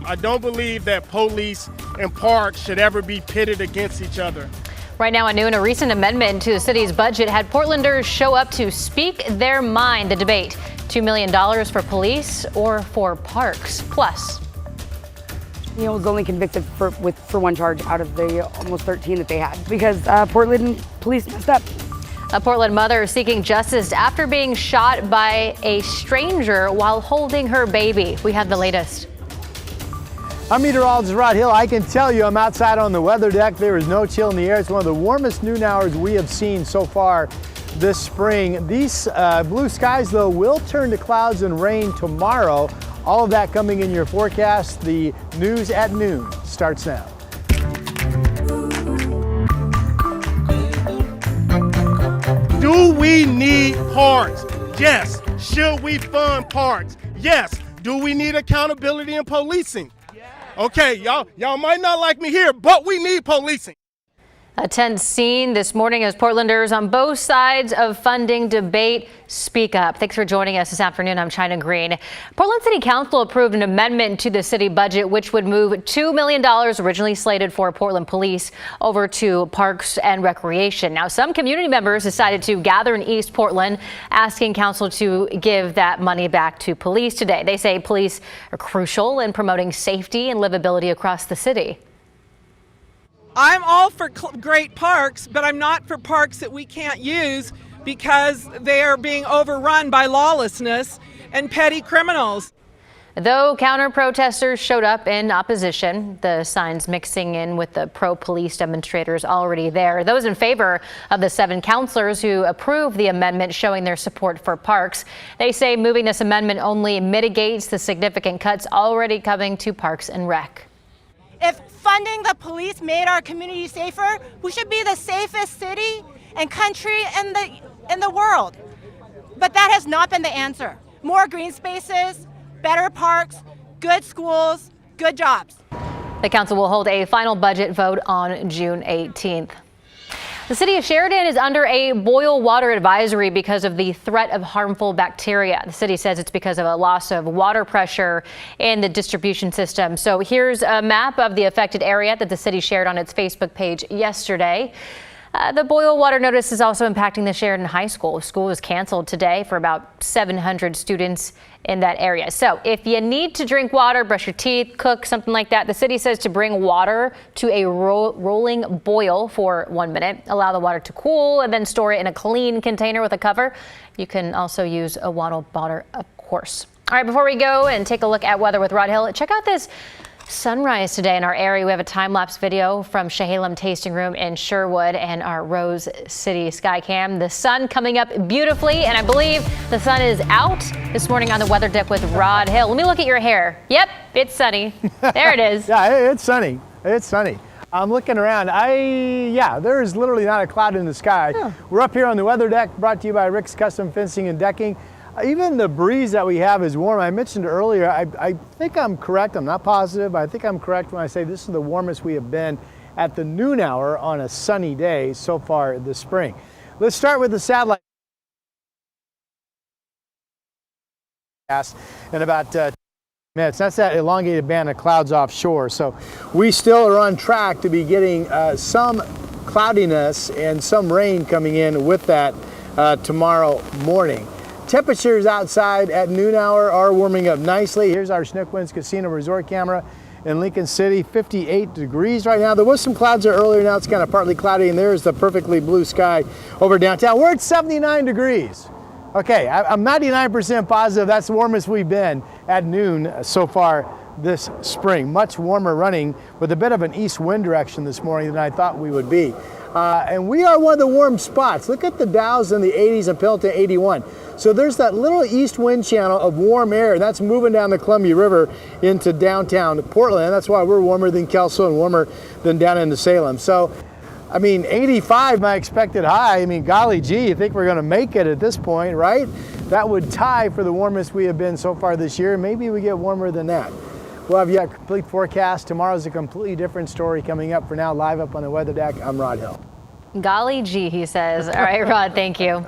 I don't believe that police and parks should ever be pitted against each other. Right now at noon, a recent amendment to the city's budget had Portlanders show up to speak their mind. The debate, $2 million for police or for parks. Plus, he was only convicted for one charge out of the almost 13 that they had because Portland police messed up. A Portland mother seeking justice after being shot by a stranger while holding her baby. We have the latest. I'm meteorologist Rod Hill. I can tell you I'm outside on the weather deck. There is no chill in the air. It's one of the warmest noon hours we have seen so far this spring. These blue skies, though, will turn to clouds and rain tomorrow. All of that coming in your forecast. The news at noon starts now. Do we need parks? Yes. Should we fund parks? Yes. Do we need accountability in policing? Okay, y'all might not like me here, but we need policing. A tense scene this morning as Portlanders on both sides of funding debate speak up. Thanks for joining us this afternoon. I'm China Green. Portland City Council approved an amendment to the city budget, which would move $2 million originally slated for Portland Police over to Parks and Recreation. Now, some community members decided to gather in East Portland, asking council to give that money back to police today. They say police are crucial in promoting safety and livability across the city. I'm all for great parks, but I'm not for parks that we can't use because they are being overrun by lawlessness and petty criminals. Though counter-protesters showed up in opposition, the signs mixing in with the pro-police demonstrators already there. Those in favor of the 7 councilors who approved the amendment showing their support for parks. They say moving this amendment only mitigates the significant cuts already coming to Parks and Rec. If funding the police made our community safer, we should be the safest city and country in the world. But that has not been the answer. More green spaces, better parks, good schools, good jobs. The council will hold a final budget vote on June 18th. The city of Sheridan is under a boil water advisory because of the threat of harmful bacteria. The city says it's because of a loss of water pressure in the distribution system. So here's a map of the affected area that the city shared on its Facebook page yesterday. The boil water notice is also impacting the Sheridan High School. School was canceled today for about 700 students in that area. So if you need to drink water, brush your teeth, cook, something like that, the city says to bring water to a rolling boil for 1 minute. Allow the water to cool and then store it in a clean container with a cover. You can also use a water bottle, of course. All right, before we go and take a look at weather with Rod Hill, check out this sunrise today in our area. We have a time-lapse video from Chehalem Tasting Room in Sherwood and our Rose City Skycam. The sun coming up beautifully, and I believe the sun is out this morning on the weather deck with Rod Hill. Let me look at your hair. Yep, it's sunny. There it is. Yeah, it's sunny. It's sunny. I'm looking around. There is literally not a cloud in the sky. Oh. We're up here on the weather deck, brought to you by Rick's Custom Fencing and Decking. Even the breeze that we have is warm. I mentioned earlier, I think I'm correct. I'm not positive, but I think I'm correct when I say this is the warmest we have been at the noon hour on a sunny day so far this spring. Let's start with the satellite. In about 2 minutes. That's that elongated band of clouds offshore. So we still are on track to be getting some cloudiness and some rain coming in with that tomorrow morning. Temperatures outside at noon hour are warming up nicely. Here's our Chinook Winds Casino Resort camera in Lincoln City, 58 degrees right now. There was some clouds there earlier. Now it's kind of partly cloudy, and there's the perfectly blue sky over downtown. We're at 79 degrees. Okay, I'm 99% positive that's the warmest we've been at noon so far this spring. Much warmer running with a bit of an east wind direction this morning than I thought we would be. And we are one of the warm spots. Look at the Dows in the 80s and Pendleton 81. So there's that little east wind channel of warm air, and that's moving down the Columbia River into downtown Portland. That's why we're warmer than Kelso and warmer than down into Salem. So, I mean, 85, my expected high. I mean, golly gee, you think we're going to make it at this point, right? That would tie for the warmest we have been so far this year. Maybe we get warmer than that. We'll have you a complete forecast. Tomorrow's a completely different story coming up. For now, live up on the weather deck, I'm Rod Hill. Golly gee, he says. All right, Rod, thank you.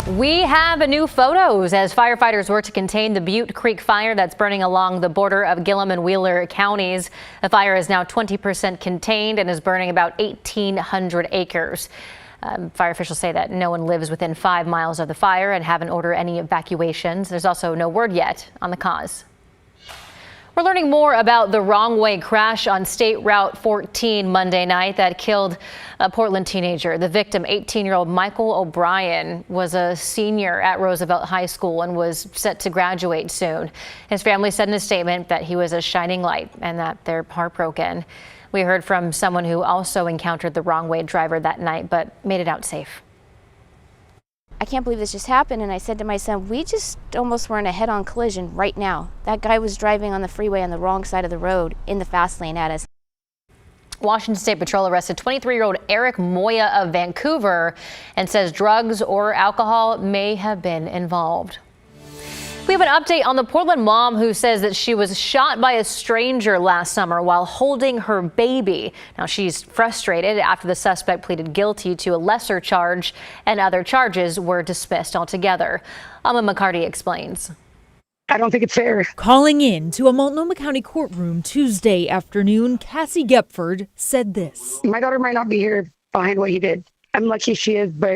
We have new photos as firefighters work to contain the Butte Creek fire that's burning along the border of Gillum and Wheeler counties. The fire is now 20% contained and is burning about 1,800 acres. Fire officials say that no one lives within 5 miles of the fire and haven't ordered any evacuations. There's also no word yet on the cause. We're learning more about the wrong way crash on State Route 14 Monday night that killed a Portland teenager. The victim, 18-year-old Michael O'Brien, was a senior at Roosevelt High School and was set to graduate soon. His family said in a statement that he was a shining light and that they're heartbroken. We heard from someone who also encountered the wrong way driver that night but made it out safe. I can't believe this just happened, and I said to my son, we just almost were in a head-on collision right now. That guy was driving on the freeway on the wrong side of the road in the fast lane at us. Washington State Patrol arrested 23-year-old Eric Moya of Vancouver and says drugs or alcohol may have been involved. We have an update on the Portland mom who says that she was shot by a stranger last summer while holding her baby. Now she's frustrated after the suspect pleaded guilty to a lesser charge and other charges were dismissed altogether. Alma McCarty explains. I don't think it's fair. Calling in to a Multnomah County courtroom Tuesday afternoon, Cassie Gepford said this. My daughter might not be here behind what he did. I'm lucky she is, but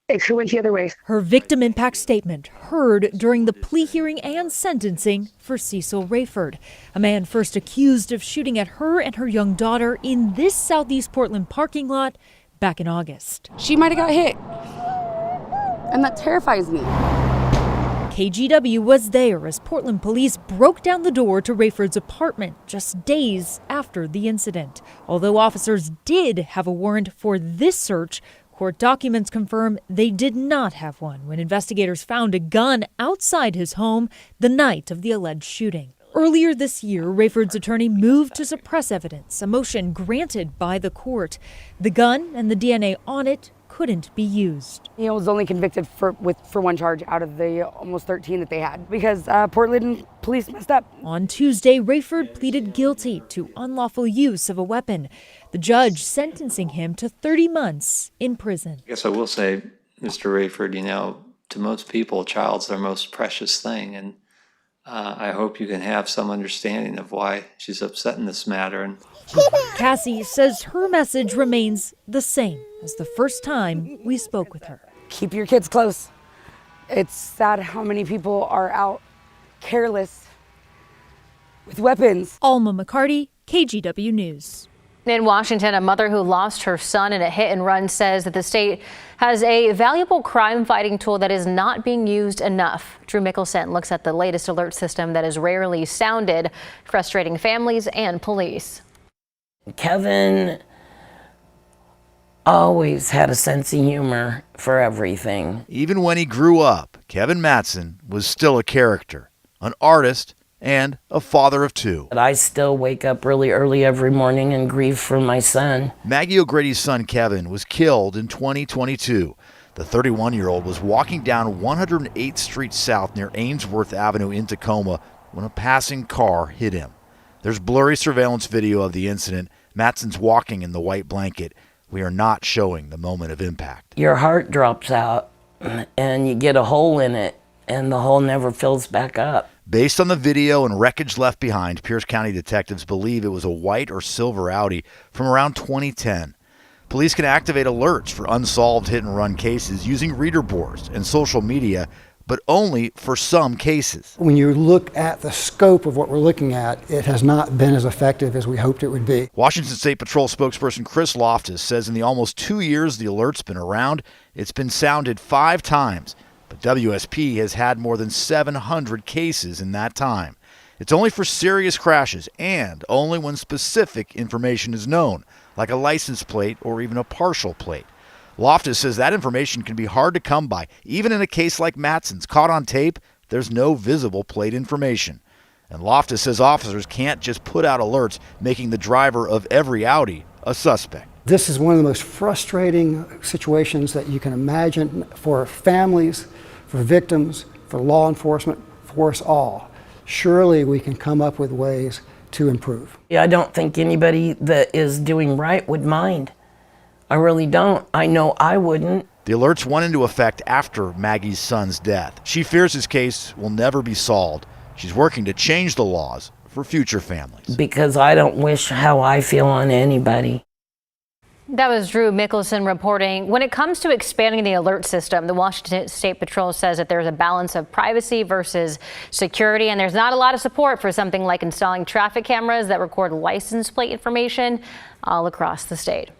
it could went the other way. Her victim impact statement heard during the plea hearing and sentencing for Cecil Rayford, a man first accused of shooting at her and her young daughter in this Southeast Portland parking lot back in August. She might have got hit, and that terrifies me. KGW was there as Portland police broke down the door to Rayford's apartment just days after the incident. Although officers did have a warrant for this search, court documents confirm they did not have one when investigators found a gun outside his home the night of the alleged shooting. Earlier this year, Rayford's attorney moved to suppress evidence, a motion granted by the court. The gun and the DNA on it couldn't be used. He was only convicted for one charge out of the almost 13 that they had because Portland police messed up. On Tuesday, Rayford pleaded guilty to unlawful use of a weapon. The judge sentencing him to 30 months in prison. I guess I will say, Mr. Rayford, to most people, a child's their most precious thing. And I hope you can have some understanding of why she's upset in this matter. And Cassie says her message remains the same as the first time we spoke with her. Keep your kids close. It's sad how many people are out careless with weapons. Alma McCarty, KGW News. In Washington, a mother who lost her son in a hit and run says that the state has a valuable crime fighting tool that is not being used enough. Drew Mickelson looks at the latest alert system that is rarely sounded, frustrating families and police. Kevin always had a sense of humor for everything. Even when he grew up, Kevin Mattson was still a character, an artist, and a father of two. But I still wake up really early every morning and grieve for my son. Maggie O'Grady's son, Kevin, was killed in 2022. The 31-year-old was walking down 108th Street South near Ainsworth Avenue in Tacoma when a passing car hit him. There's blurry surveillance video of the incident. Mattson's walking in the white blanket. We are not showing the moment of impact. Your heart drops out and you get a hole in it, and the hole never fills back up. Based on the video and wreckage left behind, Pierce County detectives believe it was a white or silver Audi from around 2010. Police can activate alerts for unsolved hit-and-run cases using reader boards and social media, but only for some cases. When you look at the scope of what we're looking at, it has not been as effective as we hoped it would be. Washington State Patrol spokesperson Chris Loftus says in the almost 2 years the alert's been around, it's been sounded 5 times. But WSP has had more than 700 cases in that time. It's only for serious crashes and only when specific information is known, like a license plate or even a partial plate. Loftus says that information can be hard to come by. Even in a case like Mattson's, caught on tape, there's no visible plate information. And Loftus says officers can't just put out alerts, making the driver of every Audi a suspect. This is one of the most frustrating situations that you can imagine for families, for victims, for law enforcement, for us all. Surely we can come up with ways to improve. I don't think anybody that is doing right would mind. I really don't. I know I wouldn't. The alerts went into effect after Maggie's son's death. She fears his case will never be solved. She's working to change the laws for future families. Because I don't wish how I feel on anybody. That was Drew Mickelson reporting. When it comes to expanding the alert system, the Washington State Patrol says that there's a balance of privacy versus security, and there's not a lot of support for something like installing traffic cameras that record license plate information all across the state.